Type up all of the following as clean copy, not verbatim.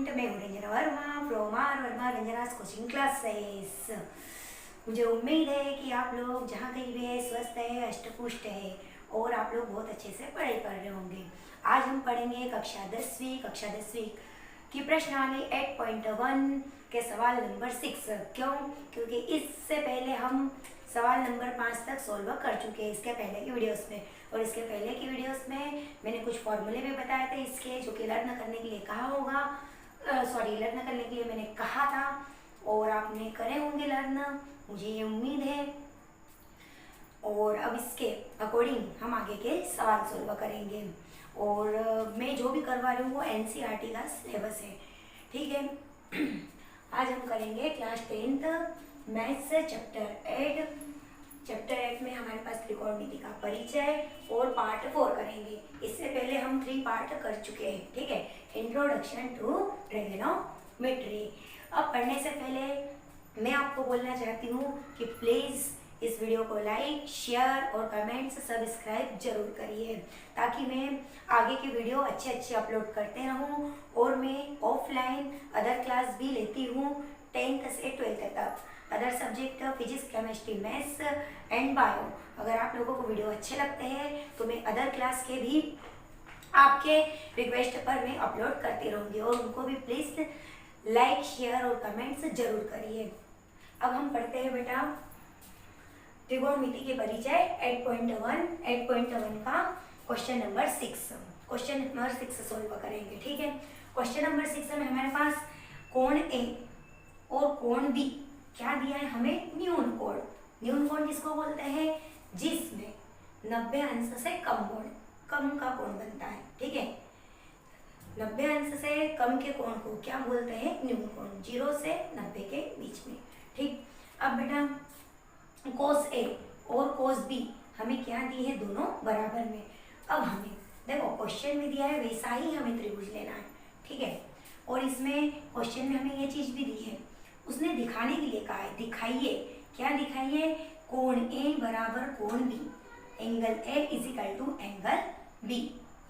Student, मैं हूँ Ranjana Verma from R Verma Ranjana's coaching classes. मुझे उम्मीद है कि आप लोग जहाँ कहीं भी है स्वस्थ है, अष्टपुष्ट है और आप लोग बहुत अच्छे से पढ़ाई कर रहे होंगे। आज हम पढ़ेंगे कक्षा 10वीं की प्रश्नावली 8.1 के सवाल नंबर 6। क्यों? क्योंकि इससे पहले हम सवाल नंबर 5 तक सॉल्व कर चुके हैं इसके पहले की वीडियोस में। और इसके पहले की वीडियोस में मैंने कुछ फॉर्मूले भी बताए थे इसके, जो कि लर्न करने के लिए कहा होगा, लर्न करने के लिए मैंने कहा था और आपने करे होंगे लर्न, मुझे ये उम्मीद है। और अब इसके अकॉर्डिंग हम आगे के सवाल सॉल्व करेंगे। और मैं जो भी करवा रही हूँ वो एनसीईआरटी का सिलेबस है, ठीक है। आज हम करेंगे क्लास 10th मैथ्स चैप्टर 8 में हमारे पास त्रिकोणमिति का परिचय और पार्ट 4 करेंगे। इससे पहले हम 3 पार्ट कर चुके हैं, ठीक है। Introduction to trigonometry. अब पढ़ने से पहले मैं आपको बोलना चाहती हूँ कि प्लीज़ इस वीडियो को लाइक, शेयर और कमेंट्स सब्सक्राइब जरूर करिए, ताकि मैं आगे की वीडियो अच्छे अपलोड करते रहूँ। और मैं ऑफलाइन अदर क्लास भी लेती हूँ 10th से 12th तक, other subject physics, chemistry, maths and bio. अगर आप लोगों को वीडियो अच्छे लगते हैं तो मैं अदर क्लास के भी आपके रिक्वेस्ट पर मैं अपलोड करती रहूँगी, और उनको भी प्लीज़ लाइक, शेयर और कमेंट्स जरूर करिए। अब हम पढ़ते हैं बेटा त्रिकोणमिति के परिचय 8.1 का question number 6। Question number 6 solve करेंगे, ठीक है। क्वेश्चन नंबर 6 में हमारे पास कोण ए और कोण बी क्या दिया है हमें? न्यून कोण। न्यून कोण किसको बोलते हैं? जिसमें 90 अंश से कम का कोण बनता है, ठीक है। 90 अंश से कम के कोण को क्या बोलते हैं? न्यून कोण। 0 से 90 के बीच में, ठीक। अब बेटा कोस ए और कोस बी हमें क्या दी है? दोनों बराबर में। अब हमें देखो क्वेश्चन में दिया है वैसा ही हमें त्रिभुज लेना है, ठीक है। और इसमें क्वेश्चन में हमें ये चीज भी दी है, उसने दिखाने के लिए कहा है दिखाइए। क्या दिखाइए? कोण ए बराबर कोण B, angle A is equal to angle B.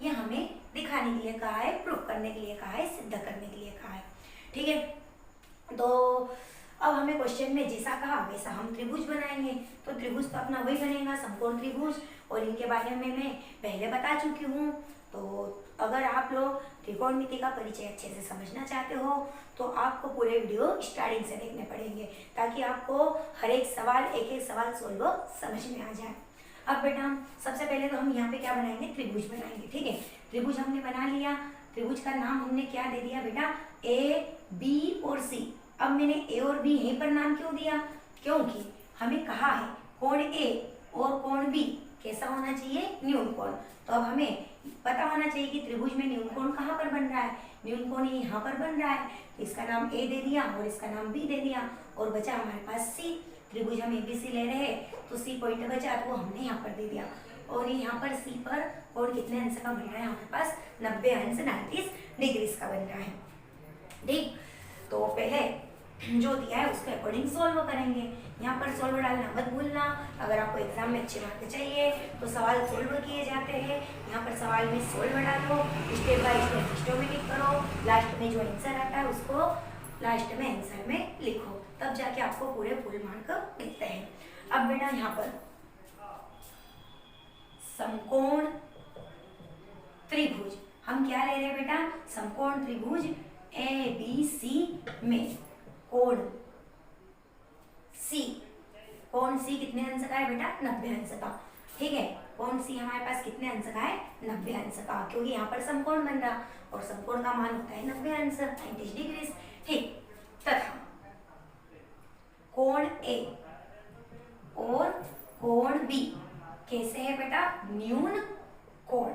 ये हमें दिखाने के लिए कहा है, प्रूफ करने के लिए कहा है, सिद्ध करने के लिए कहा है, ठीक है। तो अब हमें क्वेश्चन में जैसा कहा वैसा हम त्रिभुज बनाएंगे। तो त्रिभुज तो अपना वही बनेगा, समकोण त्रिभुज, और इनके बारे में मैं पहले बता चुकी हूँ। तो अगर आप लोग त्रिकोणमिति का परिचय अच्छे से समझना चाहते हो तो आपको पूरे वीडियो स्टार्टिंग से देखने पड़ेंगे, ताकि आपको हर एक सवाल सोल्व समझ में आ जाए। अब बेटा सबसे पहले तो हम यहाँ पे क्या बनाएंगे? त्रिभुज बनाएंगे, ठीक है। त्रिभुज हमने बना लिया। त्रिभुज का नाम हमने क्या दे दिया बेटा? ए, बी और सी। अब मैंने ए और बी यहीं पर नाम क्यों दिया? क्योंकि हमें कहा है कोण ए और कोण बी कैसा होना चाहिए? न्यून कोण। तो अब हमें पता होना चाहिए कि त्रिभुज में न्यून कोण कहाँ पर बन रहा है। न्यून कोण यहाँ पर बन रहा है, तो इसका नाम ए दे दिया और इसका नाम बी दे दिया, और बचा हमारे पास सी। त्रिभुज हम एबीसी ले रहे हैं तो सी पॉइंट बचा, तो वो हमने यहाँ पर दे दिया। और यहाँ पर सी पर कोण कितने अंश का बन रहा है? हमारे पास 90 अंश 90 डिग्री का बन रहा है, ठीक। तो पहले जो दिया है उसके अकॉर्डिंग सॉल्व करेंगे। यहाँ पर सॉल्व डालना मत भूलना। अगर आपको एग्जाम में अच्छे मार्क्स चाहिए तो सवाल सॉल्व किए जाते हैं। यहाँ पर सवाल में सॉल्व डालो, स्टेप बाय स्टेप सिस्टमैटिक करो, लास्ट में जो आंसर आता है उसको लास्ट में आंसर में लिखो, तब जाके आपको पूरे फुल मार्क मिलते हैं। अब बेटा यहाँ पर समकोण त्रिभुज हम क्या ले रहे हैं बेटा? समकोण त्रिभुज ए बी सी में कोण सी कितने अंश का है बेटा? 90 अंश का, ठीक है। कोण सी हमारे पास कितने अंश का है? 90 अंश का, क्योंकि यहाँ पर समकोण बन रहा और समकोण का मान होता है 90 अंश 90 डिग्री, ठीक। तथा कोण ए और कोण बी कैसे है बेटा? न्यून कोण,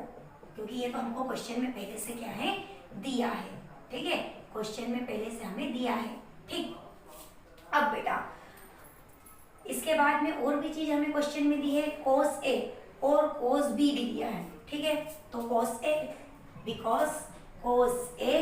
क्योंकि ये तो हमको क्वेश्चन में पहले से क्या है? दिया है, ठीक है। क्वेश्चन में पहले से हमें दिया है, ठीक। अब बेटा इसके बाद में और भी चीज हमें क्वेश्चन में दी है, कोस ए और कोस बी भी दिया है, ठीक है। तो cos A, because cos A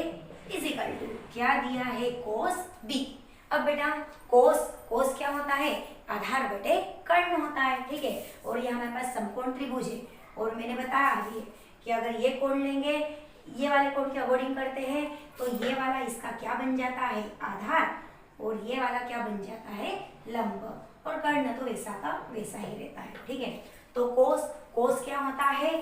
is equal to क्या दिया है? Cos B. अब बेटा कोस क्या होता है? आधार बटे कर्ण होता है, ठीक है। और ये हमारे पास समकोण त्रिभुज है, और मैंने बताया अभी कि अगर ये कोण लेंगे ये वाले कोड के अकॉर्डिंग करते हैं तो ये वाला इसका क्या बन जाता है, आधार, और ये वाला क्या बन जाता है, लंब, और कर्ण तो वैसा का वैसा ही रहता है। ठीक है, तो कोस क्या होता है,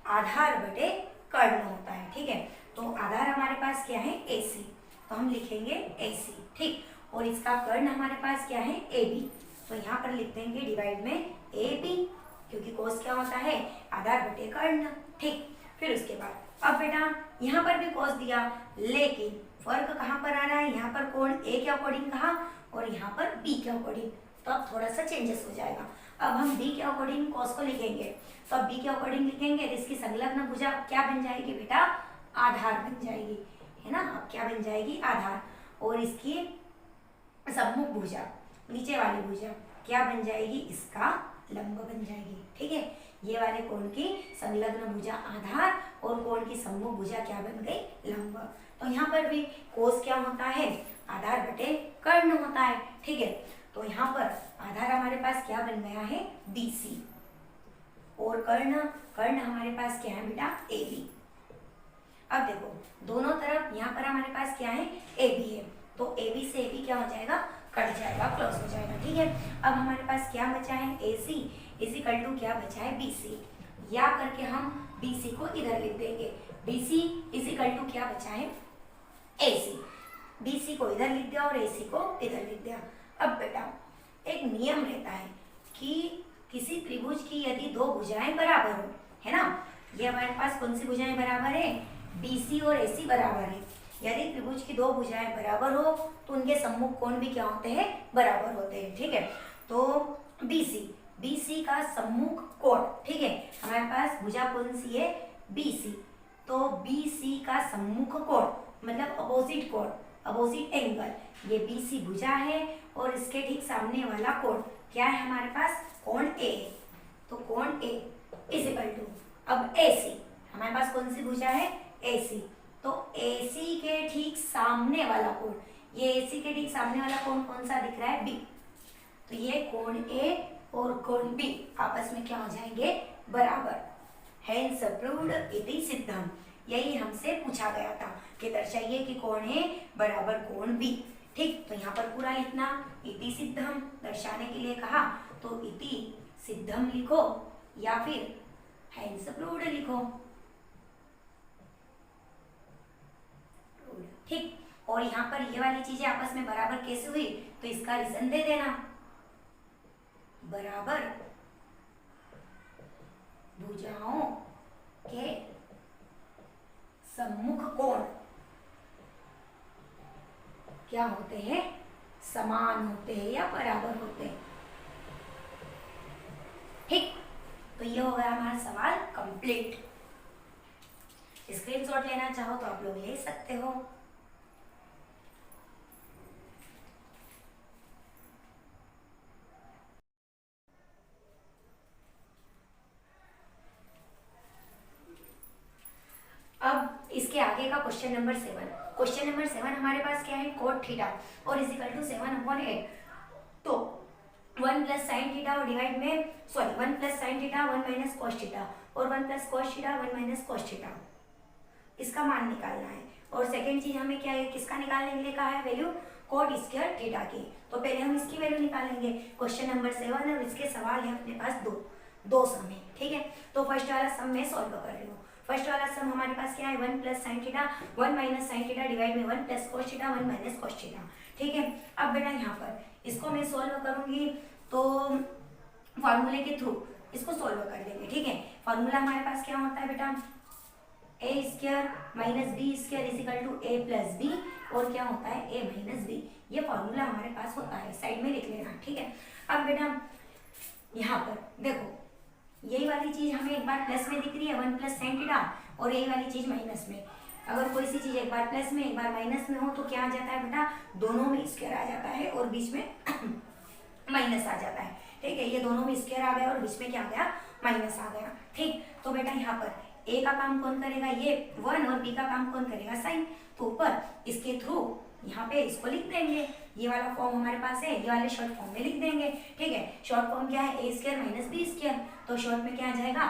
आधार बटे कर्ण होता है। ठीक है, तो आधार हमारे पास क्या है, AC, तो हम लिखेंगे AC। ठीक, और इसका कर्ण हमारे पास क्या है, AB, तो यहाँ पर लिख देंगे डिवाइड में AB, क्योंकि कोस क्या होता है, आधार बटे कर्ण। ठीक, फिर उसके बाद अब बेटा यहाँ पर भी कोस दिया, लेकिन फर्क कहाँ पर आ रहा है, यहाँ पर कोण A के अकॉर्डिंग कहा और यहाँ पर B के अकॉर्डिंग, तो अब थोड़ा सा चेंजेस हो जाएगा। अब हम B के अकॉर्डिंग कोस को लिखेंगे, तो अब B के अकॉर्डिंग लिखेंगे तो इसकी संलग्न भुजा क्या बन जाएगी बेटा, आधार बन जाएगी, है ना। अब क्या बन जाएगी, आधार, और इसकी सम्मुख भुजा, नीचे वाली भुजा क्या बन जाएगी, इसका लंब बन जाएगी। ठीक है, ये वाले कोण की संलग्न भुजा आधार और कोण की सम्मुख भुजा क्या बन गई, लंब। तो यहाँ पर भी कोस क्या होता है, आधार बटे कर्ण होता है। ठीक है, तो यहाँ पर आधार हमारे पास क्या बन गया है, BC, और कर्ण हमारे पास क्या है बेटा, AB। अब देखो दोनों तरफ यहाँ पर हमारे पास क्या है, AB है, तो AB से AB क्या हो जाएगा, कट जाएगा, क्लोज हो जाएगा। ठीक है, अब हमारे पास क्या बचा है, AC इक्वल टू क्या बचा है, BC, या करके हम BC को इधर लिख देंगे, BC इक्वल टू क्या बचा है, AC, BC को इधर लिख दिया और AC को इधर लिख दिया। अब बेटा एक नियम रहता है कि किसी त्रिभुज की यदि दो भुजाएं बराबर हो, है ना, ये हमारे पास कौन सी भुजाएं बराबर है, BC और AC बराबर है। यदि त्रिभुज की दो भुजाएं बराबर हो तो उनके सम्मुख कोण भी क्या होते हैं, बराबर होते हैं। ठीक है, तो BC का सम्मुख कोण, ठीक है, हमारे पास भुजा कौन सी है, BC, तो BC का सम्मुख कोण मतलब अपोजिट कोण, अपोजिट एंगल, ये BC भुजा है और इसके ठीक सामने वाला कोण क्या है हमारे पास, कोण A, तो कोण A इज इक्वल टू, अब AC हमारे पास कौन सी भुजा है, AC, तो AC के ठीक सामने वाला कोण, ये AC के ठीक सामने वाला कोण कौन सा दिख रहा है, B, तो ये कोण A और कोण B आपस में क्या हो जाएंगे, बराबर। हेंस प्रूव्ड इति सिद्धम, यही हमसे पूछा गया था कि दर्शाइए कि कोण A बराबर कोण B। ठीक, तो यहाँ पर पूरा लिखना, इति सिद्धम दर्शाने के लिए कहा तो इति सिद्धम लिखो या फिर हेंस प्रूव्ड लिखो। ठीक, और यहाँ पर ये वाली चीजें आपस में बराबर कैसे हुई, तो इसका रीजन दे देना, बराबर भुजाओं के सम्मुख कोण क्या होते हैं, समान होते हैं या बराबर होते हैं। ठीक, तो ये हो गया हमारा सवाल कंप्लीट। स्क्रीनशॉट लेना चाहो तो आप लोग ले सकते हो। अब इसके आगे का क्वेश्चन नंबर 7, क्वेश्चन नंबर 7 हमारे पास क्या है, कोट थीटा और इज इक्वल टू 7/8, तो 1 प्लस साइन थीटा और डिवाइड में 1 plus sine theta 1 minus cos theta और 1 plus cos theta 1 minus cos theta, इसका मान निकालना है। और सेकंड चीज हमें क्या है, किसका निकालने के लिए कहा है, वैल्यू कोट स्क्वायर थीटा की, तो पहले हम इसकी वैल्यू निकालेंगे। क्वेश्चन नंबर 7 और इसके सवाल है अपने पास दो सम है। ठीक है, तो फर्स्ट वाला सम मैं सॉल्व कर रही हूँ। फर्स्ट वाला सम हमारे पास क्या है, 1 plus sine theta 1 minus sine theta divide में 1 plus cos theta 1 minus cos theta. ठीक है, अब बेटा यहाँ पर इसको मैं सॉल्व करूंगी तो फॉर्मूले के थ्रू इसको सॉल्व कर देंगे। ठीक है, फॉर्मूला हमारे पास क्या होता है बेटा, A square minus B square is equal to A plus B, और क्या होता है ए माइनस बी, ये फॉर्मूला हमारे पास होता है, साइड में लिख लेना। ठीक है, अब बेटा यहाँ पर देखो यही वाली चीज हमें एक बार प्लस में दिख रही है 1 प्लस साइन थीटा, और यही वाली चीज माइनस में। अगर कोई सी चीज एक बार प्लस में एक बार माइनस में हो तो क्या आ जाता है बेटा, दोनों में स्क्वायर आ जाता है और बीच में माइनस आ जाता है। ठीक है, ये दोनों में स्क्वायर आ गया और बीच में क्या आ गया, माइनस आ गया। ठीक, तो बेटा यहाँ पर ए का काम कौन करेगा, ये 1, और बी का काम कौन करेगा, साइन, तो ऊपर इसके थ्रू यहाँ पे इसको लिख देंगे, ये वाला फॉर्म हमारे पास है, ये वाले शॉर्ट फॉर्म में लिख देंगे। ठीक है, शॉर्ट फॉर्म क्या है, ए स्क्वायर माइनस बी स्क्वायर, तो शॉर्ट में क्या आ जाएगा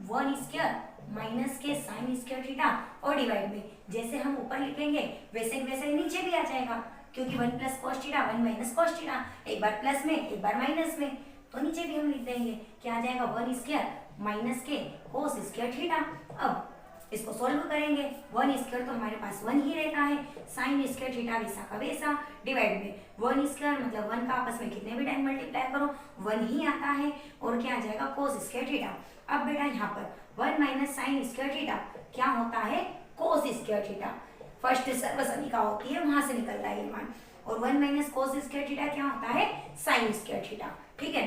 1 स्क्वायर माइनस के साइन स्क्वायर थीटा और डिवाइड में जैसे हम ऊपर लिखेंगे वैसे वैसे नीचे भी आ जाएगा, क्योंकि 1 plus cos theta 1 minus cos theta, एक बार प्लस में एक बार माइनस में, तो नीचे भी हम लिख देंगे क्या आ जाएगा 1 स्क्वायर माइनस के कोस स्क्वायर थीटा। अब इसको सोल्व करेंगे, 1 स्क्वायर तो हमारे पास 1 ही रहता है, साइन स्क्वायर थीटा वैसा का वैसा, डिवाइड में 1 स्क्वायर मतलब 1 का आपस में कितने भी टाइम मल्टीप्लाई करो 1 ही आता है, और क्या आ जाएगा कोस स्क्वायर थीटा। अब बेटा यहाँ पर 1 माइनस साइन स्क्वायर थीटा क्या होता है कोस स्क्वायर थीटा, फर्स्ट सर्वसमिका होती है वहां से निकलता है ये मान, और 1 माइनस कोस स्क्वायर थीटा क्या होता है साइन स्क्वायर थीटा। ठीक है,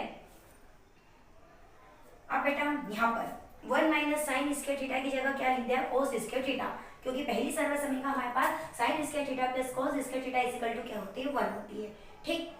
अब बेटा यहाँ पर 1 माइनस साइन स्क्वायर थीटा की जगह क्या लिख दिया कोस स्क्वायर थीटा, क्योंकि पहली सर्वसमिका हमारे पास sine square theta plus cos square theta is equal to क्या होती है 1 होती है। ठीक,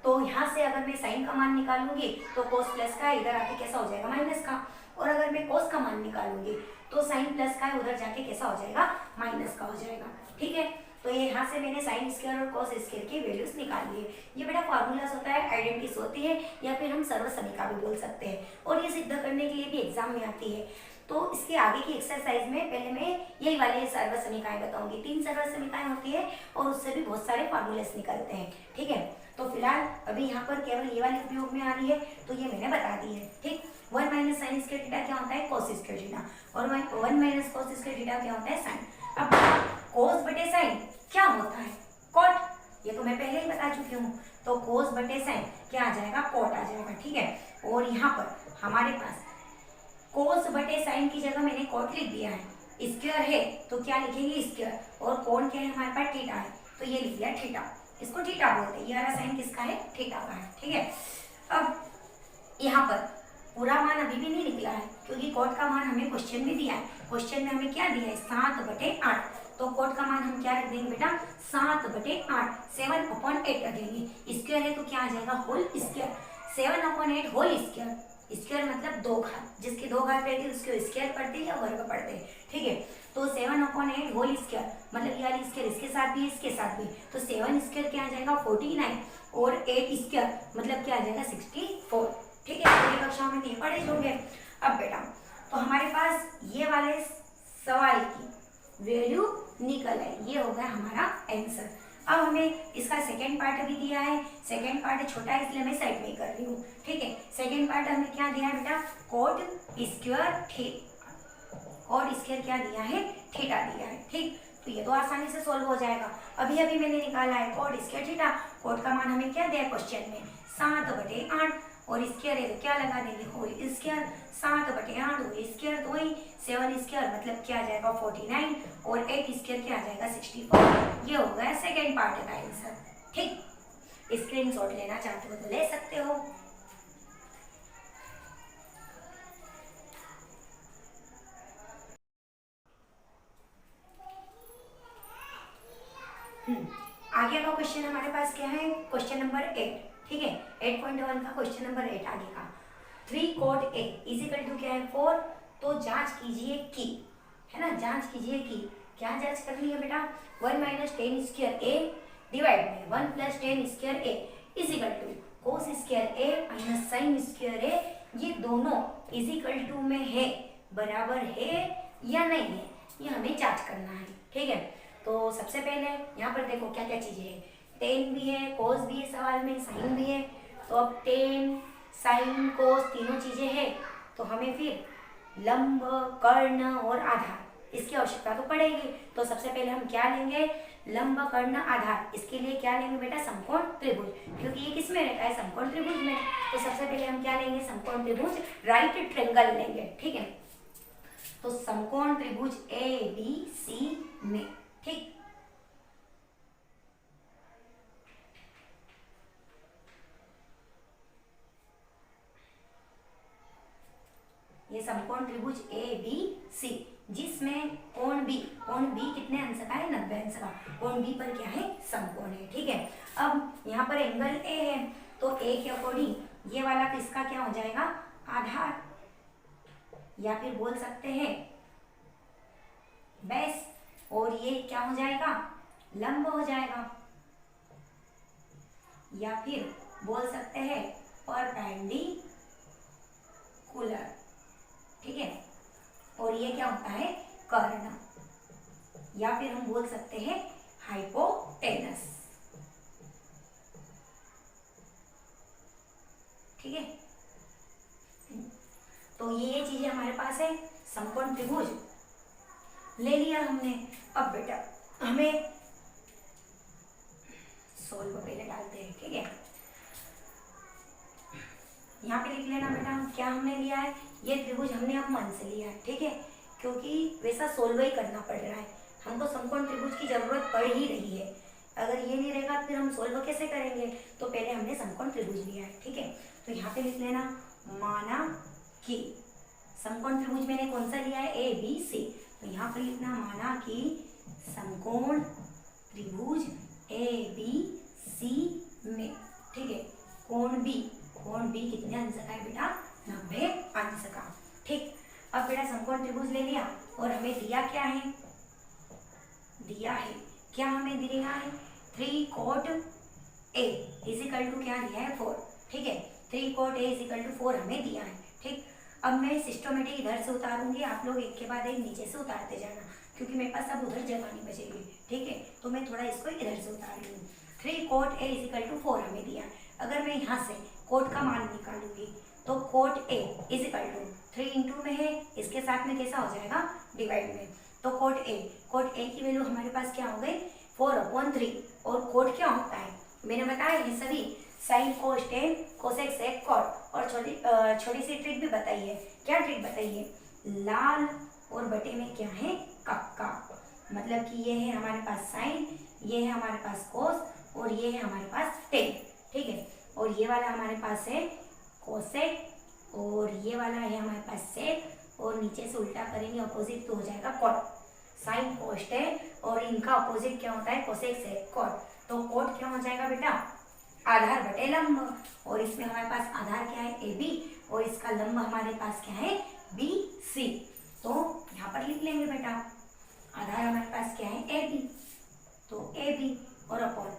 तो यहाँ से अगर मैं साइन का मान निकालूंगी तो कोस प्लस का इधर आके कैसा हो जाएगा माइनस का, और अगर मैं कोस का मान निकालूंगी तो साइन प्लस का उधर जाके कैसा हो जाएगा माइनस का हो जाएगा। ठीक है, तो ये यहाँ से मैंने साइन स्क्वायर और कोस स्क्वायर की वैल्यूज निकाल लिए। ये बेटा फॉर्मूलाज होता है, आइडेंटिटीज होती है, या फिर हम सर्वसमिका भी बोल सकते हैं, और ये सिद्ध करने के लिए भी एग्जाम में आती है। तो इसके आगे की एक्सरसाइज में पहले मैं यही वाले सर्वसमिकाएं बताऊंगी, 3 सर्वसमिकाएं होती है और उससे भी बहुत सारे फॉर्मूलेस निकलते हैं। ठीक है, तो फिलहाल अभी यहाँ पर केवल ये वाली उपयोग में आ रही है, तो ये मैंने बता दी है। ठीक, 1 माइनस साइन स्क्वायर थीटा क्या होता है कोस स्क्वायर थीटा, और 1 माइनस कोस स्क्वायर थीटा क्या होता है साइन। अब कोस बटे साइन क्या होता है कॉट, ये तो मैं पहले ही बता चुकी हूँ, तो कोस बटे साइन क्या आ जाएगा कॉट आ जाएगा। ठीक है, और यहाँ पर हमारे पास कोस बटे साइन की जगह मैंने कॉट लिख दिया है, स्क्वायर है तो क्या लिखेंगे स्क्वायर, और कोण क्या है हमारे पास थीटा है, तो ये लिख दिया थीटा, इसको थीटा बोलते हैं, ये वाला साइन किसका है थीटा का है। ठीक है, अब यहाँ पर पूरा मान अभी भी नहीं निकला है, क्योंकि कॉट का मान हमें क्वेश्चन में दिया है, क्वेश्चन में हमें क्या दिया है 7/8, तो कॉट का मान हम क्या रख देंगे बेटा 7/8, 7/8 रखेंगे, स्क्वायर है तो क्या आ जाएगा whole square, 7/8 whole square, square मतलब 2 घात, जिसकी 2 घात रहती है उसको स्क्वायर पढ़ते हैं या वर्ग पढ़ते हैं। ठीक है, तो 7/8 होल स्क्वायर मतलब ये वाली स्क्वायर इसके साथ भी इसके साथ भी, तो 7 स्क्वायर क्या आ जाएगा 49, और 8 स्क्वायर मतलब क्या आ जाएगा 64। ठीक है, अगली कक्षा में ये पढ़े होंगे। अब बेटा तो हमारे पास ये वाले सवाल की वैल्यू निकल आई, ये हो गया हमारा आंसर। अब हमें इसका सेकेंड पार्ट भी दिया है, सेकेंड पार्ट छोटा है इसलिए मैं साइड में कर रही हूँ। ठीक है, सेकेंड पार्ट हमें क्या दिया है बेटा कोट स्क्वायर कोट स्क्वायर क्या दिया है थीटा दिया है। ठीक, तो ये तो आसानी से सोल्व हो जाएगा। अभी अभी मैंने निकाला है कोट स्क्वायर थीटा, कोट का मान हमें क्या दिया है क्वेश्चन में 7/8, और स्क्वायर है तो क्या लगा देंगे होल स्क्वायर, 7/8 होल स्क्वायर तो वही 7 स्क्वायर मतलब क्या आ जाएगा 49, और 8 स्क्वायर क्या आ जाएगा 64। ये हो गया सेकेंड पार्ट का आंसर। ठीक, स्क्रीनशॉट लेना चाहते हो तो ले सकते हो। आगे का क्वेश्चन हमारे पास क्या है क्वेश्चन नंबर 8। ठीक है, 8.1 का क्वेश्चन नंबर 8 आगे का 3 cot A is equal to क्या है 4, तो जांच कीजिए कि, है ना, जांच कीजिए कि क्या जांच करनी है बेटा 1 माइनस 10 स्क्वायर A डिवाइड में 1 plus 10 square A is equal to cos square A minus sine square A, ये दोनों इज इक्वल टू में है बराबर है या नहीं है, ये हमें जांच करना है। ठीक है, तो सबसे पहले यहाँ पर देखो क्या क्या चीजें है, टेन भी है कोस भी है सवाल में, साइन भी है, तो अब टेन साइन कोस तीनों चीजें हैं, तो हमें फिर लंब कर्ण और आधार इसकी आवश्यकता तो पड़ेगी। तो सबसे पहले हम क्या लेंगे लंब कर्ण आधार, इसके लिए क्या लेंगे बेटा समकोण त्रिभुज, क्योंकि ये किस में रहता है समकोण त्रिभुज में, तो सबसे पहले हम क्या लेंगे समकोण त्रिभुज राइट ट्रायंगल लेंगे। ठीक है, तो समकोण त्रिभुज ABC में। ठीक, ये समकोण त्रिभुज ABC जिसमें कोण B कितने अंश का है 90 अंश का, कोण B पर क्या है समकोण है। ठीक है, अब यहाँ पर एंगल A है, तो A के अकॉर्डिंग ये वाला किसका क्या हो जाएगा आधार, या फिर बोल सकते हैं बेस, और ये क्या हो जाएगा लंब हो जाएगा, या फिर बोल सकते हैं परपेंडिकुलर। ठीक है, और ये क्या होता है, कर्ण, या फिर हम बोल सकते हैं हाइपोटेनस। ठीक है, तो ये चीजें हमारे पास है। समकोण त्रिभुज ले लिया हमने। अब बेटा हमें सोल्व पहले डालते हैं। ठीक है, यहाँ पे लिख लेना बेटा क्या हमने लिया है, ये त्रिभुज हमने अब मन से लिया है। ठीक है, क्योंकि वैसा सोल्व ही करना पड़ रहा है, हमको समकोण त्रिभुज की जरूरत पड़ ही रही है। अगर ये नहीं रहेगा फिर हम सोल्व कैसे करेंगे, तो पहले हमने समकोण त्रिभुज लिया है। ठीक है, तो यहाँ पे लिख लेना माना कि समकोण त्रिभुज मैंने कौन सा लिया है, ए बी सी। तो यहाँ पर लिखना माना कि समकोण त्रिभुज ए बी सी में, ठीक है, कोण बी कितने अंश का है बेटा, 90 अंश का। ठीक, अब बेटा समकोण त्रिभुज ले लिया और हमें दिया क्या है, क्या हमें दिया है 3 cot A इजिकल टू क्या दिया है 4। ठीक है, 3 cot A इजिकल टू 4 हमें दिया है। ठीक, अब मैं सिस्टमेटिक इधर से उतारूंगी, आप लोग एक के बाद एक नीचे से उतारते जाना, क्योंकि मेरे पास अब उधर जगह नहीं बचेगी। ठीक है, तो मैं थोड़ा इसको इधर से उतार रही हूँ। 3 cot A इजिकल टू 4 हमें दिया। अगर मैं यहाँ से कोट का मान निकालूंगी तो cot A is equal to 3 into में है, इसके साथ में कैसा हो जाएगा, डिवाइड में। तो कोट A की वैल्यू हमारे पास क्या हो गई 4/3। और कोट क्या होता है, मैंने बताया ये सभी, sine cos tan cosec sec cot. और छोटी सी ट्रिक भी बताई है। क्या ट्रिक बताई है, लाल और बटे में क्या है, कक्का। मतलब कि ये है हमारे पास साइन, ये है हमारे पास कोस और ये है हमारे पास टेन। ठीक है, और ये वाला हमारे पास है कोसेक और ये वाला है हमारे पास सेक, और नीचे से उल्टा करेंगे अपोजिट तो हो जाएगा कॉट। साइन कोस टेन और इनका अपोजिट क्या होता है, कोसेक सेक कॉट। तो कोट क्या हो जाएगा बेटा, आधार बटे लंब, और इसमें हमारे पास आधार क्या है, ए बी, और इसका लंब हमारे पास क्या है, बी सी। तो यहाँ पर लिख लेंगे बेटा आधार हमारे पास क्या है, ए बी, तो ए बी और अपॉन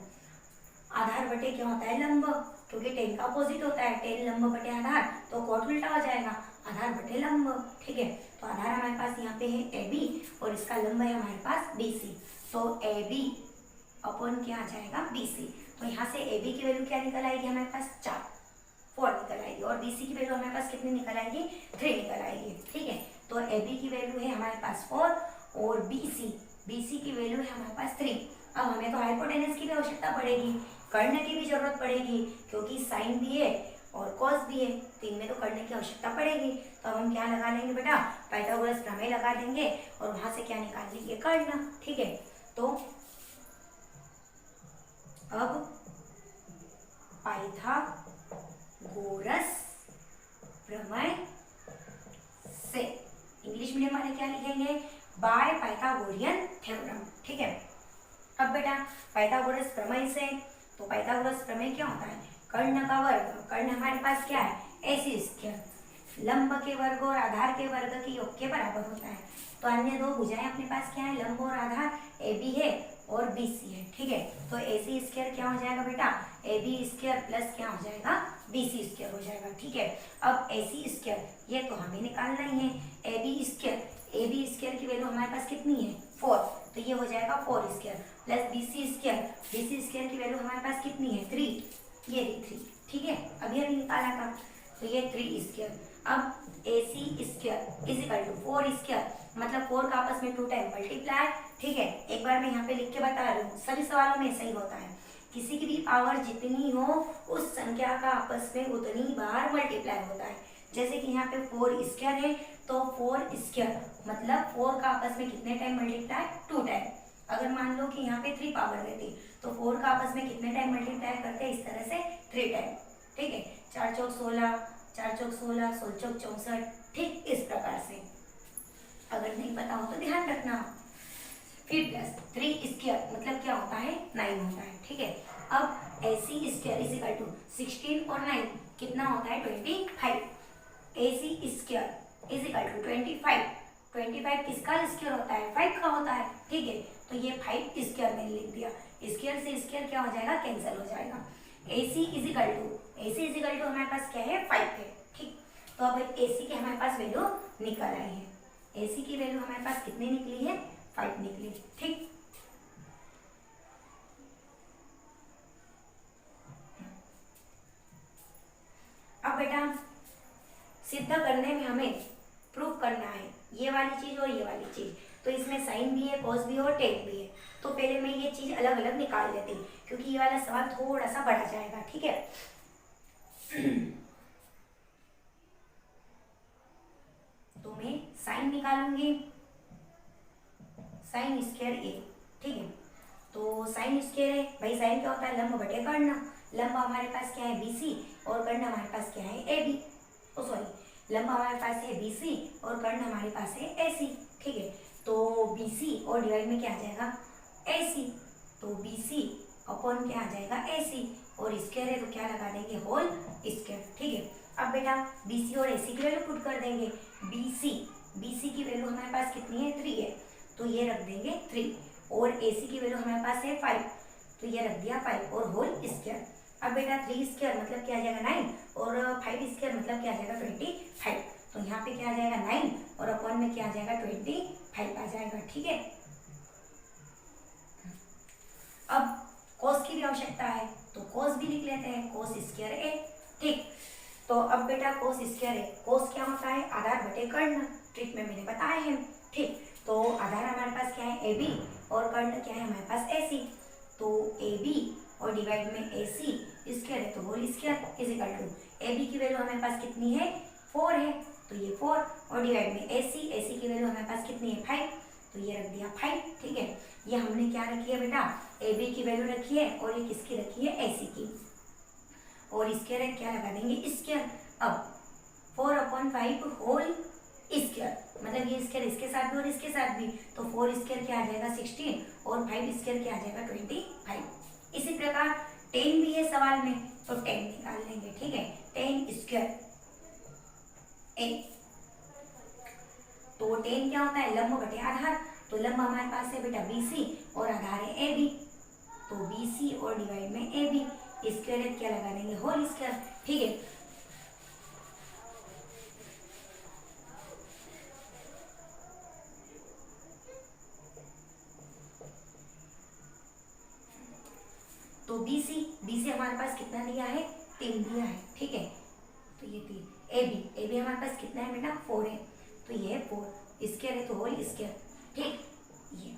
आधार बटे क्या होता है, लंब, क्योंकि टेन का अपोजिट होता है, टेन लंब बटे आधार, तो कोट उल्टा हो जाएगा, आधार बटे लंब। ठीक है, तो आधार हमारे पास यहाँ पे है ए बी और इसका लंब है हमारे पास बी सी। तो ए बी अपॉन क्या आ जाएगा, बी सी। तो यहाँ से ए बी की वैल्यू क्या निकल आएगी हमारे पास, 4 निकल आएगी, और बी सी की वैल्यू हमारे पास कितनी निकल आएगी, 3 निकल आएगी। ठीक है, तो ए बी की वैल्यू है हमारे पास 4 और बी सी की वैल्यू है हमारे पास 3। अब हमें तो हाइपोटेनस की भी आवश्यकता पड़ेगी, कर्ण की भी जरूरत पड़ेगी, क्योंकि साइन भी है और कॉस भी है, तो इनमें तो कर्ण की आवश्यकता पड़ेगी। तो अब हम क्या लगा लेंगे बेटा, पाइथागोरस प्रमेय लगा देंगे और वहां से क्या निकाल लेंगे, कर्ण। ठीक है, तो अब पाइथागोरस प्रमेय से इंग्लिश मीडियम वाले क्या लिखेंगे, बाय पाइथागोरियन थ्योरम। ठीक है, अब बेटा पाइथागोरस प्रमेय से, तो पाइथागोरस प्रमेय क्या होता है, कर्ण का वर्ग, कर्ण हमारे पास क्या है, AC स्क्वायर, लंब के वर्ग और आधार के वर्ग के योग के बराबर होता है। तो अन्य दो भुजाएं अपने पास क्या है, लंब और आधार AB है और BC है। ठीक है, तो AC स्क्वायर क्या हो जाएगा बेटा, AB स्क्वायर प्लस क्या हो जाएगा, BC स्क्वायर हो जाएगा। ठीक है, अब AC स्क्वायर ये तो हमें निकालना ही है, AB स्क्वायर की वैल्यू हमारे पास कितनी है, 4, तो ये हो जाएगा 4 स्क्वायर प्लस BC स्क्वायर की वैल्यू हमारे पास कितनी है, 3, ये भी 3। ठीक है, अभी अभी निकाला था, तो ये 3 स्क्वायर। अब AC square is equal to 4 square, मतलब 4 का आपस में 2 टाइम मल्टीप्लाई। ठीक है, एक बार मैं यहाँ पे लिख के बता रही हूँ, सभी सवालों में सही होता है, किसी की भी पावर जितनी हो उस संख्या का आपस में उतनी बार मल्टीप्लाई होता है। जैसे कि यहाँ पे 4 स्क्वायर है, तो 4 स्क्वायर मतलब 4 का आपस में कितने टाइम मल्टीप्लाई, 2 टाइम। अगर मान लो कि यहाँ पे 3 पावर रहती तो 4 का आपस में कितने टाइम मल्टीप्लाई करते हैं, इस तरह से 3 टाइम। ठीक है, 4 चौक 16, 4 चौक 16, 16 चौक 64, ठीक इस प्रकार से। अगर नहीं पता हो तो ध्यान रखना। फिर प्लस 3 स्क्वायर मतलब क्या होता है, 9 होता है। ठीक है, अब AC स्क्वायर इजिकल टू 16 और 9 कितना होता है, 25। AC स्क्वायर इजिकल टू 25 किसका स्क्वायर होता है, 5 का होता है। ठीक है, तो ये 5 स्क्वायर मैंने लिख दिया, स्क्वायर से स्क्वायर क्या हो जाएगा, कैंसिल हो जाएगा। AC इजिकल टू हमारे पास क्या है, 5 है। ठीक, तो अब AC की हमारे पास वैल्यू निकल आई है, AC की वैल्यू हमारे पास कितनी निकली है, 5 निकली। ठीक, अब बेटा सिद्ध करने में हमें प्रूफ करना है ये वाली चीज और ये वाली चीज, तो इसमें साइन भी है, कॉस भी है और टेन भी है। तो पहले मैं ये चीज अलग अलग निकाल लेती हूँ क्योंकि ये वाला सवाल थोड़ा सा बड़ा जाएगा। ठीक है, तो मैं साइन निकालूंगी, साइन स्क्वायर ए। ठीक है, तो साइन स्क्वायर है भाई, साइन क्या होता है, लंब बटे कर्ण। लंब हमारे पास क्या है, BC, और कर्ण हमारे पास क्या है, AB। ओ सॉरी, लंब हमारे पास है BC और कर्ण हमारे पास है AC। ठीक है, तो BC और डिवाइड में क्या आ जाएगा, AC, तो BC अपॉन क्या आ जाएगा, AC, और स्क्वायर है तो क्या लगा देंगे, होल स्क्वायर। ठीक है, अब बेटा BC और AC की वैल्यू पुट कर देंगे। BC की वैल्यू हमारे पास कितनी है, 3 है, तो ये रख देंगे 3, और AC की वैल्यू हमारे पास है 5, तो ये रख दिया 5, और होल स्क्वायर। अब बेटा 3 स्क्वायर मतलब क्या आ जाएगा, 9, और 5 स्क्वायर मतलब क्या आ जाएगा, 25। तो यहाँ पे क्या आ जाएगा, 9, और अपॉन में क्या आ जाएगा, 25 आ जाएगा। ठीक है, अब कॉस की भी आवश्यकता है तो कॉस भी लिख लेते हैं, कॉस स्क्वायर ए। ठीक, तो अब बेटा कॉस स्क्वायर ए, कॉस क्या होता है, आधार बटे कर्ण, ट्रिक में मैंने बताया है। ठीक, तो आधार हमारे पास क्या है, AB, और कर्ण क्या है हमारे पास, AC, तो AB और डिवाइड में AC स्क्वायर है तो whole square is equal to, AB की वैल्यू हमारे पास कितनी है, 4 है, तो ये 4, और डिवाइड में AC की वैल्यू हमारे पास कितनी है, 5, तो ये रख दिया 5। ठीक है, ये हमने क्या रखी है बेटा, AB की वैल्यू रखी है, और ये किसकी रखी है, AC की, और स्क्वायर है क्या लगा देंगे, स्क्वायर। अब 4/5 होल स्क्वायर, मतलब ये स्क्वायर इसके साथ भी और इसके साथ भी, तो 4 स्क्वायर क्या आ जाएगा, 16, और 5 स्क्वायर क्या आ जाएगा, 25। इसी प्रकार 10 भी है सवाल में, तो 10 निकाल लेंगे। ठीक है, 10 स्क्वायर ए, तो 10 क्या होता है, लंब बटे आधार, तो लंब हमारे पास है बेटा BC और आधार है AB, तो BC और डिवाइड में AB स्क्वायर क्या लगा देंगे, होल स्क्वायर। ठीक है, तो BC हमारे पास कितना दिया है, 3 दिया है। ठीक है, तो ये 3, AB हमारे पास कितना है बेटा, 4 है, तो ये 4 स्क्वायर है तो होल स्क्वायर। ठीक, ये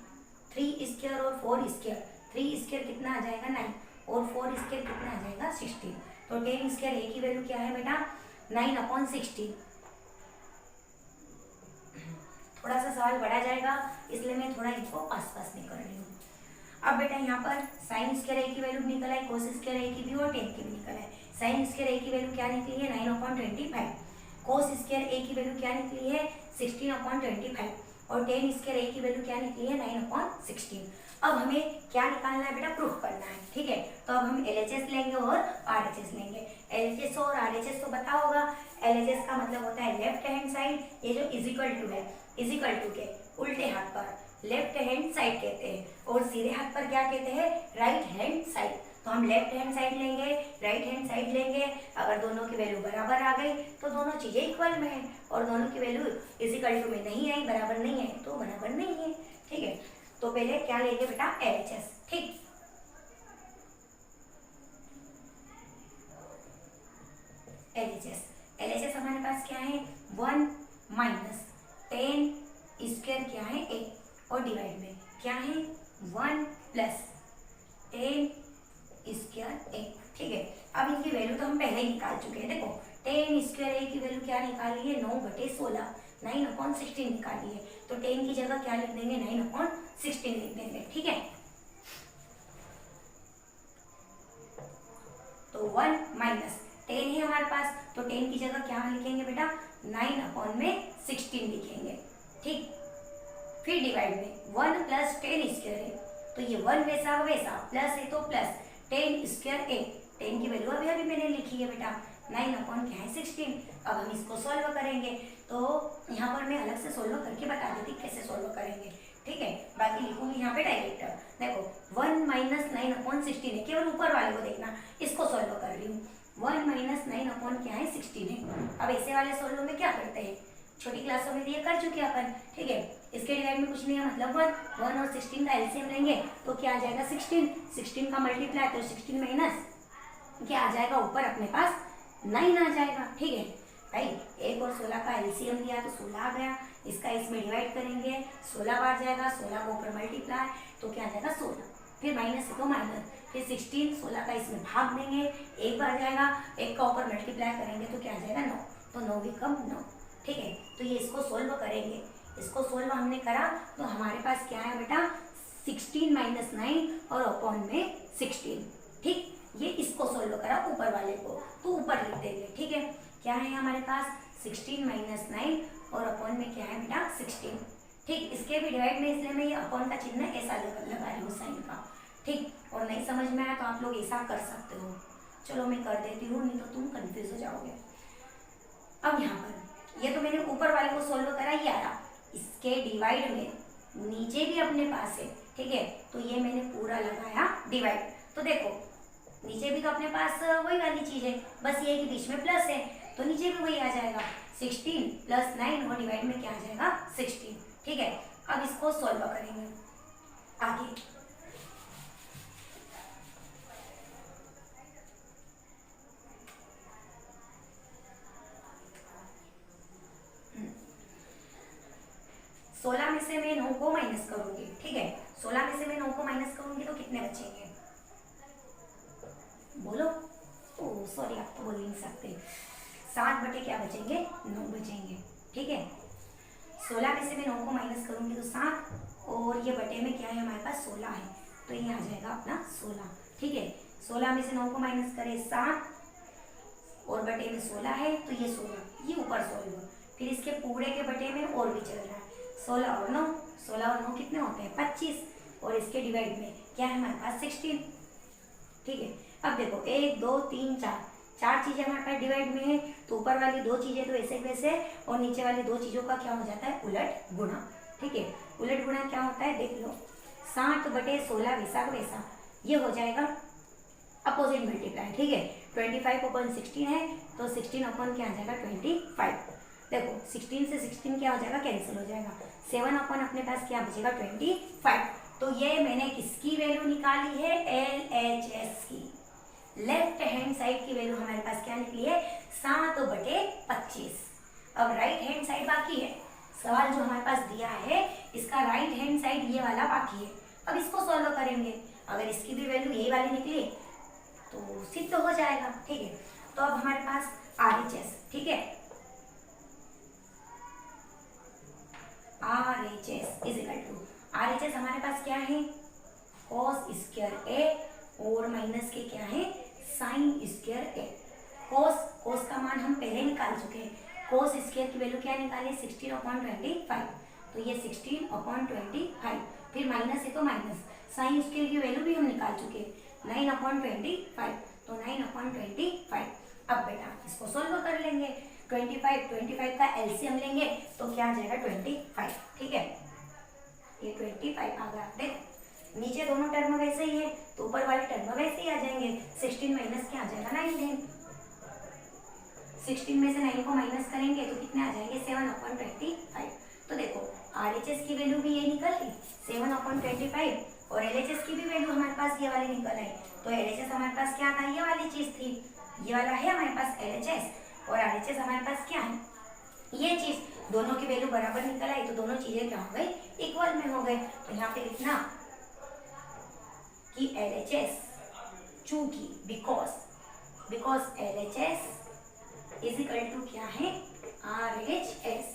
3 स्क्वायर और 4 स्क्वायर, 3 स्क्वायर कितना आ जाएगा, 9, और 4 स्क्वायर कितना आ जाएगा, 16, तो 10 स्क्वायर ए की वैल्यू क्या है बेटा, 9/16। थोड़ा सा सवाल बढ़ा जाएगा इसलिए मैं थोड़ा इनको पास में कर रही हूँ। अब बेटा यहाँ पर साइन स्क्वायर ए की वैल्यू निकल आई, कोस स्क्वायर ए की भी और 10 की भी निकल आई। साइन स्क्वायर ए की वैल्यू क्या निकली है, 9/25, कोस स्क्वायर ए की वैल्यू क्या निकली है, 16/25, और 10 स्क्वायर ए की वैल्यू क्या निकली है, 9/16। अब हमें क्या निकालना है बेटा, प्रूफ करना है। ठीक है, तो अब हम LHS लेंगे और RHS लेंगे। LHS और RHS तो पता होगा, LHS का मतलब होता है लेफ्ट हैंड साइड, ये जो इजिकल टू है, इजिकल टू के उल्टे हाथ पर लेफ्ट हैंड साइड कहते हैं, और सीधे हाथ पर क्या कहते हैं, राइट हैंड साइड। तो हम लेफ्ट हैंड साइड लेंगे, राइट हैंड साइड लेंगे, अगर दोनों की वैल्यू बराबर आ गई तो दोनों चीजें इक्वल में है, और दोनों की वैल्यू इजिकल टू में नहीं आई, बराबर नहीं है, तो बराबर नहीं है। ठीक है, तो पहले क्या लेंगे बेटा, LHS। ठीक, LHS हमारे पास क्या है, 1 - 10 स्क्वायर क्या है, 8, और डिवाइड में क्या है, 1 + 10 स्क्वायर 8। ठीक है, अब इनकी वैल्यू तो हम पहले ही निकाल चुके हैं। देखो 10 स्क्वायर ए की वैल्यू क्या निकाली है, 9/16, 9/16 निकाली है, तो 10 की जगह क्या लिख देंगे, 9/16 लिख देंगे। ठीक है, तो 1 - 10 है हमारे पास, तो 10 की जगह क्या लिखेंगे बेटा, 9/16 लिखेंगे। ठीक, फिर डिवाइड में 1 + 10 स्क्वायर है, तो ये 1 वैसा वैसा, प्लस है तो प्लस 10 स्क्वायर ए, 10 की वैल्यू अभी अभी मैंने लिखी है बेटा, 9/16। अब हम इसको सॉल्व करेंगे, तो यहाँ पर मैं अलग से सॉल्व करके बता देती कैसे सॉल्व करेंगे। ठीक है, बाकी लिखूंगी यहाँ पे डायरेक्ट। देखो 1 - 9/16 है, केवल ऊपर वाले को देखना, इसको सॉल्व कर रही हूँ। 1 - 9 अपॉन क्या है, 16 है। अब ऐसे वाले सॉल्व में क्या करते हैं, छोटी क्लासों में ये कर चुके अपन, ठीक है। इसके डिवाइड में कुछ नहीं है, मतलब 1 और 16 का एलसीएम लेंगे तो क्या आ जाएगा 16 का मल्टीप्लाई तो 16 माइनस क्या आ जाएगा ऊपर अपने पास 9 आ जाएगा, ठीक है भाई। 1 और 16 का एलसीएम लिया तो 16 आ गया, इसका इसमें डिवाइड करेंगे 16 बार जाएगा, 16 को ऊपर मल्टीप्लाई तो क्या आ जाएगा 16, फिर माइनस है तो माइनस, फिर 16 का इसमें भाग देंगे, एक बार जाएगा, एक का ऊपर मल्टीप्लाई करेंगे तो क्या आ जाएगा 9, तो 9 भी कम 9, ठीक है। तो ये इसको सोल्व करेंगे, इसको सोल्व हमने करा तो हमारे पास क्या है बेटा 16 माइनस 9 और अपॉन में 16, ठीक। ये इसको सोल्व करा ऊपर वाले को तो ऊपर लिख देंगे, ठीक है। क्या है हमारे पास 16 माइनस 9 और अपॉन में क्या है बेटा 16, ठीक। इसके भी डिवाइड में इसलिए मैं ये अपॉन का चिन्ह ऐसा लगा रही हूँ साइन का, ठीक। और नहीं समझ में आया तो आप लोग ऐसा कर सकते हो, चलो मैं कर देती हूँ नहीं तो तुम कंफ्यूज हो जाओगे। अब यहाँ पर ये तो मैंने ऊपर वाले को सोल्व करा, ये आया, इसके डिवाइड में नीचे भी अपने पास है, ठीक है। तो ये मैंने पूरा लगाया डिवाइड, तो देखो नीचे भी तो अपने पास वही वाली चीज है, बस ये कि बीच में प्लस है तो नीचे भी वही आ जाएगा 16 प्लस 9 और डिवाइड में क्या आ जाएगा 16, ठीक है। अब इसको सॉल्व करेंगे आगे। सोलह में से मैं 9 को माइनस करूंगी, ठीक है। 16 में से मैं 9 को माइनस करूंगी तो कितने बचेंगे बोलो। ओह सॉरी, आप तो बोल नहीं सकते। 7 बटे क्या बचेंगे 9 बचेंगे, ठीक है। 16 में से मैं 9 को माइनस करूंगी तो 7 और ये बटे में क्या है हमारे पास 16 है तो ये आ जाएगा अपना 16, ठीक है। 16 में से 9 को माइनस करें 7 और बटे में 16 है तो ये 16, ये ऊपर सोल्व, फिर इसके पूरे के बटे में और भी चल रहा है 16 और 9, 16 और 9 कितने होते हैं 25 और इसके डिवाइड में क्या है हमारे पास 16, ठीक है। अब देखो 1 2 3 4 चीजें हमारे पास डिवाइड में है तो ऊपर वाली 2 चीजें तो ऐसे वैसे और नीचे वाली 2 चीजों का क्या हो जाता है उलट गुणा, ठीक है। उलट गुणा क्या होता है देख लो, 7 बटे 16 वैसा वैसा, ये हो जाएगा अपोजिट मल्टीप्लाई, ठीक है। 25 अपॉन 16 है तो 16 अपॉन क्या आ जाएगा 25, देखो 16 से 16 क्या हो जाएगा कैंसिल हो जाएगा, 7 अपॉन अपने पास क्या बचेगा 25, तो ये मैंने किसकी वैल्यू निकाली है LHS की, लेफ्ट हैंड साइड की वैल्यू हमारे पास क्या निकली है 7 बटे 25। अब राइट हैंड साइड बाकी है, सवाल जो हमारे पास दिया है इसका राइट हैंड साइड ये वाला बाकी है, अब इसको सॉल्व करेंगे, अगर इसकी भी वैल्यू यही वाली निकली तो सिद्ध हो जाएगा, ठीक है। तो अब हमारे पास RHS, ठीक है, RHS is equal to, RHS हमारे पास क्या है cos स्क्वायर A और माइनस के क्या है sin स्क्वायर A। cos का मान हम पहले निकाल चुके हैं, cos स्क्वायर की वैल्यू क्या निकाली 16/25, तो ये 16/25, फिर माइनस है तो माइनस, sin स्क्वायर की वैल्यू भी हम निकाल चुके हैं 9/25, तो 9/25। अब बेटा इसको सोल्व कर लेंगे, 25 का एलसीएम लेंगे तो क्या आ जाएगा 25, ठीक है। ये 25 आ गया, देख नीचे दोनों टर्म वैसे ही है तो ऊपर वाले टर्म वैसे ही आ जाएंगे, 16 माइनस क्या आ जाएगा 9, 16 में से 9 को माइनस करेंगे तो कितने आ जाएंगे 7/25। तो देखो RHS की वैल्यू भी ये निकल गई 7/25 और LHS की भी वैल्यू हमारे पास ये वाली निकल आई, तो LHS हमारे पास क्या था ये वाली चीज थी, ये वाला है हमारे पास LHS और RHS हमारे पास क्या है ये चीज, दोनों की वैल्यू बराबर निकल आई तो दोनों चीजें क्या हो गई इक्वल में हो गए, तो यहाँ पे लिखना कि LHS चूंकि because LHS is equal to क्या है RHS,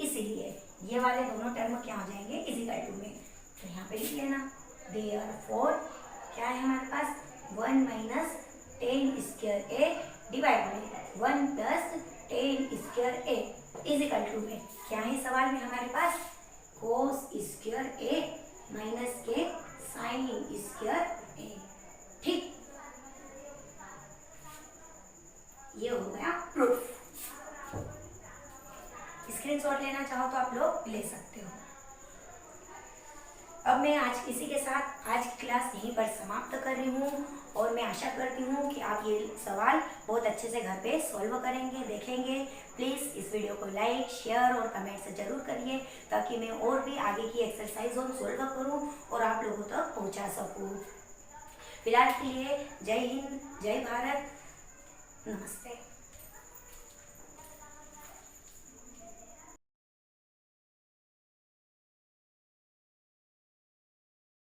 इसीलिए ये वाले दोनों टर्म क्या हो जाएंगे इज इक्वल टू में, तो यहाँ पे लिख लेना देयरफॉर क्या है हमारे पास 1 माइनस 10 स्क्वायर A डिवाइड में 1 plus 10 square A is equal to में क्या है सवाल में हमारे पास cos स्क्वायर A माइनस के sin स्क्वायर A, ठीक। ये हो गया प्रूफ, स्क्रीनशॉट लेना चाहो तो आप लोग ले सकते हो। अब मैं आज इसी के साथ आज की क्लास यहीं पर समाप्त कर रही हूँ और मैं आशा करती हूँ कि आप ये सवाल बहुत अच्छे से घर पे सॉल्व करेंगे, देखेंगे। प्लीज़ इस वीडियो को लाइक, शेयर और कमेंट से ज़रूर करिए ताकि मैं और भी आगे की एक्सरसाइज और सॉल्व करूँ और आप लोगों तक पहुँचा सकूँ। फिलहाल के लिए जय हिंद, जय भारत, नमस्ते।